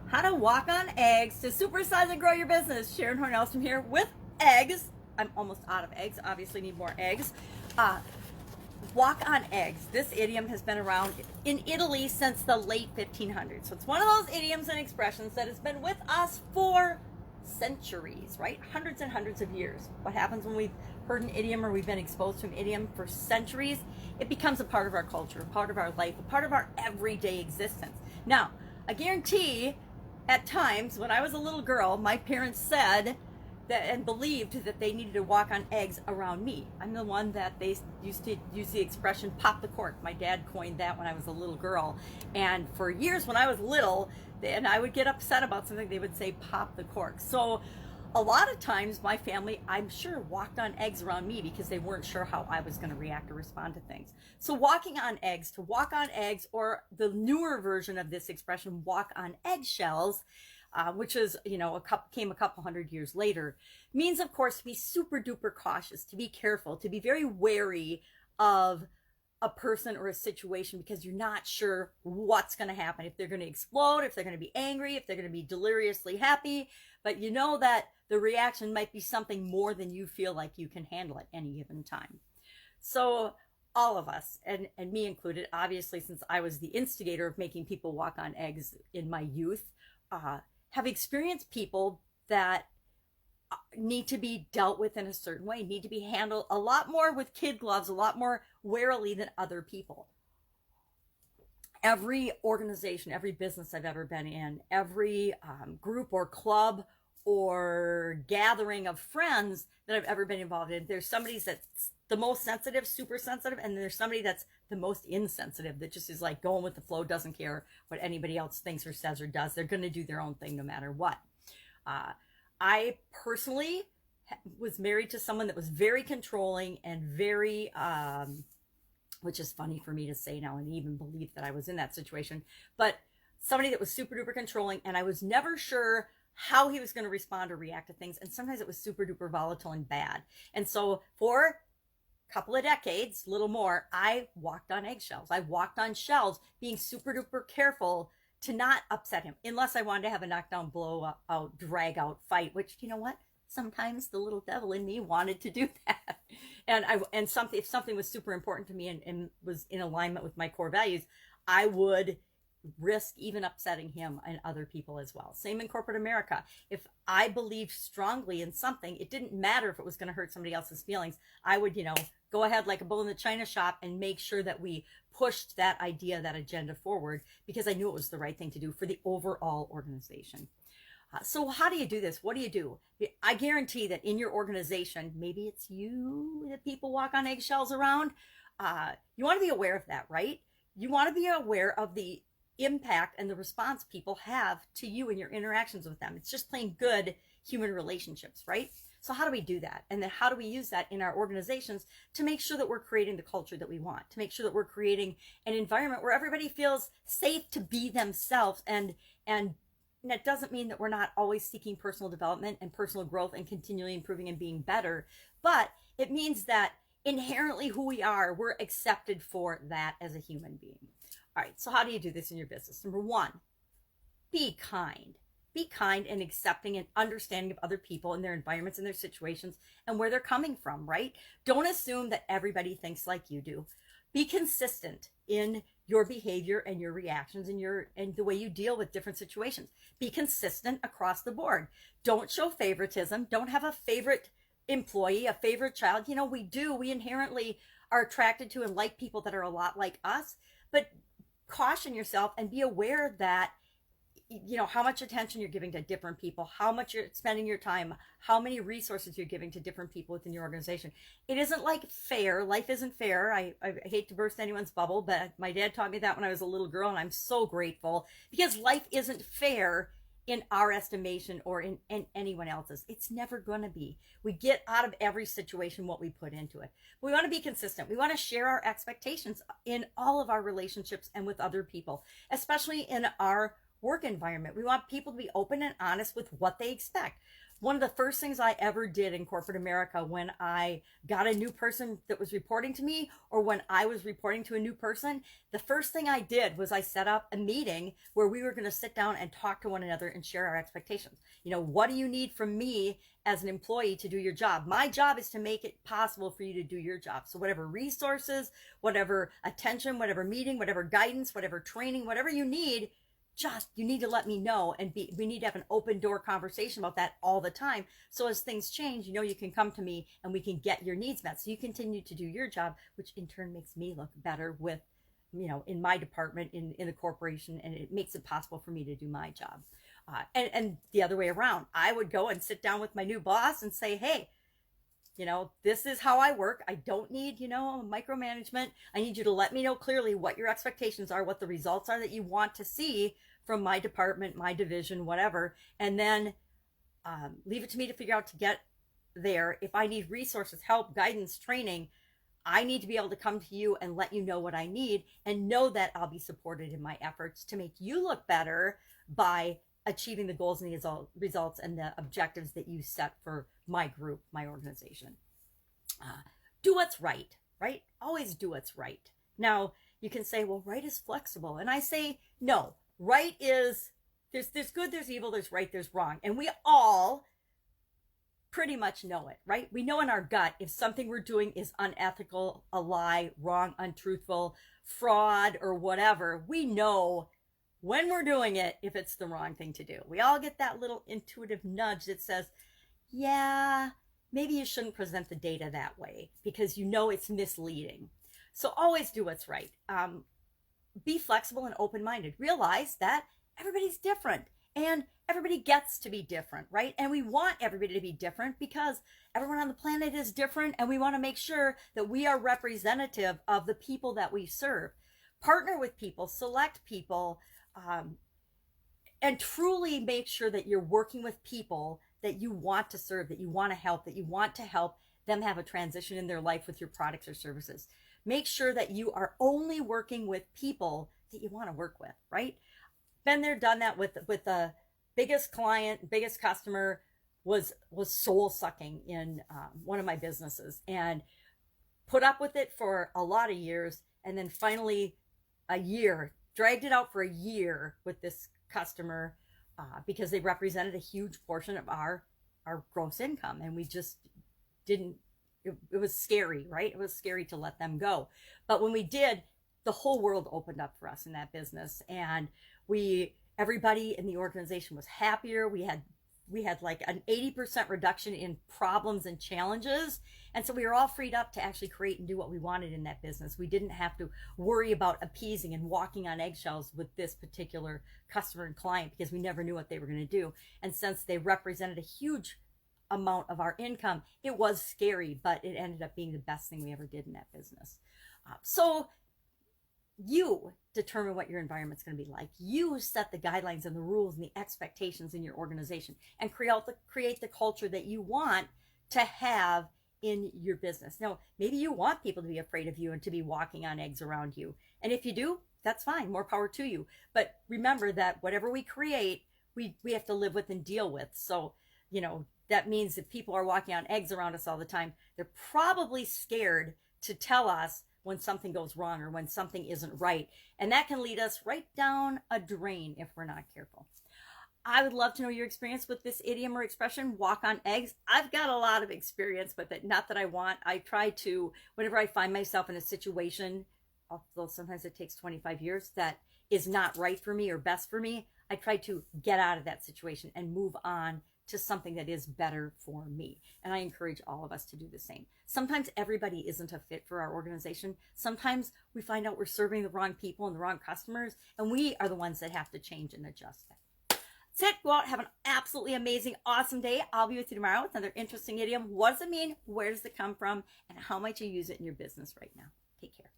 How to walk on eggs to supersize and grow your business. Sharon Horne-Ellstrom here with eggs. I'm almost out of eggs. Obviously need more eggs. Uh, walk on eggs. This idiom has been around in Italy since the late 1500s. So it's one of those idioms and expressions that has been with us for centuries, right? Hundreds and hundreds of years. What happens when we've heard an idiom or we've been exposed to an idiom for centuries? It becomes a part of our culture, a part of our life, a part of our everyday existence. Now, I guarantee at times when I was a little girl, my parents said that and believed that they needed to walk on eggs around me. I'm the one that they used to use the expression pop the cork. My dad coined that when I was a little girl. And for years when I was little, and I would get upset about something, they would say pop the cork. So a lot of times my family, I'm sure, walked on eggs around me because they weren't sure how I was going to react or respond to things. So walking on eggs, to walk on eggs, or the newer version of this expression, walk on eggshells, which is, came a couple hundred years later, means, of course, to be super duper cautious, to be careful, to be very wary of a person or a situation because you're not sure what's going to happen, if they're going to explode, if they're going to be angry, if they're going to be deliriously happy, but you know that the reaction might be something more than you feel like you can handle at any given time. So all of us, and me included, obviously, since I was the instigator of making people walk on eggs in my youth, have experienced people that need to be dealt with in a certain way, need to be handled a lot more with kid gloves, a lot more warily than other people. Every organization, every business I've ever been in, every group or club or gathering of friends that I've ever been involved in, there's somebody that's the most sensitive, super sensitive, and there's somebody that's the most insensitive, that just is like going with the flow, doesn't care what anybody else thinks or says or does. They're going to do their own thing no matter what. I personally was married to someone that was very controlling and very, which is funny for me to say now and even believe that I was in that situation, but somebody that was super duper controlling, and I was never sure how he was going to respond or react to things. And sometimes it was super duper volatile and bad. And so for a couple of decades, little more, I walked on eggshells. I walked on shells, being super duper careful to not upset him, unless I wanted to have a knockdown, blow out, drag out fight, which, you know what? Sometimes the little devil in me wanted to do that. And if something was super important to me and was in alignment with my core values, I would risk even upsetting him and other people as well. Same in corporate America. If I believed strongly in something, it didn't matter if it was going to hurt somebody else's feelings. I would, go ahead like a bull in the china shop and make sure that we pushed that idea, that agenda forward, because I knew it was the right thing to do for the overall organization. So how do you do this? What do you do? I guarantee that in your organization, maybe it's you that people walk on eggshells around. You want to be aware of that, right? You want to be aware of the impact and the response people have to you and your interactions with them. It's just plain good human relationships, right? So how do we do that? And then how do we use that in our organizations to make sure that we're creating the culture that we want, to make sure that we're creating an environment where everybody feels safe to be themselves. And that doesn't mean that we're not always seeking personal development and personal growth and continually improving and being better, but it means that inherently who we are, we're accepted for that as a human being. All right, so how do you do this in your business? Number one, be kind. Be kind and accepting and understanding of other people and their environments and their situations and where they're coming from, right? Don't assume that everybody thinks like you do. Be consistent in your behavior and your reactions and the way you deal with different situations. Be consistent across the board. Don't show favoritism. Don't have a favorite employee, a favorite child. We inherently are attracted to and like people that are a lot like us, but caution yourself and be aware that how much attention you're giving to different people, how much you're spending your time, how many resources you're giving to different people within your organization. It isn't like fair. Life isn't fair. I hate to burst anyone's bubble, but my dad taught me that when I was a little girl, and I'm so grateful, because life isn't fair in our estimation or in anyone else's. It's never going to be. We get out of every situation what we put into it. We want to be consistent. We want to share our expectations in all of our relationships and with other people, especially in our work environment. We want people to be open and honest with what they expect. One of the first things I ever did in corporate America when I got a new person that was reporting to me, or when I was reporting to a new person, the first thing I did was I set up a meeting where we were going to sit down and talk to one another and share our expectations. What do you need from me as an employee to do your job? My job is to make it possible for you to do your job. So whatever resources, whatever attention, whatever meeting, whatever guidance, whatever training, whatever you need, you need to let me know, and we need to have an open door conversation about that all the time. So as things change, you can come to me and we can get your needs met. So you continue to do your job, which in turn makes me look better with, in my department, in the corporation, and it makes it possible for me to do my job. And the other way around, I would go and sit down with my new boss and say, hey, this is how I work. I don't need, micromanagement. I need you to let me know clearly what your expectations are, what the results are that you want to see from my department, my division, whatever. And then leave it to me to figure out to get there. If I need resources, help, guidance, training, I need to be able to come to you and let you know what I need, and know that I'll be supported in my efforts to make you look better by achieving the goals and the results and the objectives that you set for my group, my organization. Do what's right, right? Always do what's right. Now, you can say, well, right is flexible. And I say, no, right is, there's good, there's evil, there's right, there's wrong. And we all pretty much know it, right? We know in our gut if something we're doing is unethical, a lie, wrong, untruthful, fraud, or whatever. We know when we're doing it if it's the wrong thing to do. We all get that little intuitive nudge that says, yeah, maybe you shouldn't present the data that way because it's misleading. So always do what's right. Be flexible and open-minded. Realize that everybody's different and everybody gets to be different, right? And we want everybody to be different because everyone on the planet is different, and we want to make sure that we are representative of the people that we serve. Partner with people, select people, and truly make sure that you're working with people that you want to serve, that you want to help, that you want to help them have a transition in their life with your products or services. Make sure that you are only working with people that you want to work with, right? Been there, done that with the biggest client, biggest customer was soul sucking in one of my businesses, and put up with it for a lot of years. And then finally dragged it out for a year with this customer because they represented a huge portion of our gross income. And we just didn't, it was scary, right? It was scary to let them go. But when we did, the whole world opened up for us in that business. And everybody in the organization was happier. We had like an 80% reduction in problems and challenges. And so we were all freed up to actually create and do what we wanted in that business. We didn't have to worry about appeasing and walking on eggshells with this particular customer and client because we never knew what they were going to do. And since they represented a huge amount of our income, it was scary, but it ended up being the best thing we ever did in that business. So you determine what your environment's going to be like. You set the guidelines and the rules and the expectations in your organization, and create the culture that you want to have in your business. Now, maybe you want people to be afraid of you and to be walking on eggs around you. And if you do, that's fine. More power to you. But remember that whatever we create, we have to live with and deal with. So, that means if people are walking on eggs around us all the time, they're probably scared to tell us when something goes wrong or when something isn't right. And that can lead us right down a drain if we're not careful. I would love to know your experience with this idiom or expression, walk on eggs. I've got a lot of experience with it. Not that I want. I try to, whenever I find myself in a situation, although sometimes it takes 25 years, that is not right for me or best for me, I try to get out of that situation and move on to something that is better for me. And I encourage all of us to do the same. Sometimes everybody isn't a fit for our organization. Sometimes we find out we're serving the wrong people and the wrong customers, and we are the ones that have to change and adjust that. That's it. Go out, have an absolutely amazing, awesome day. I'll be with you tomorrow with another interesting idiom. What does it mean? Where does it come from? And how might you use it in your business right now? Take care.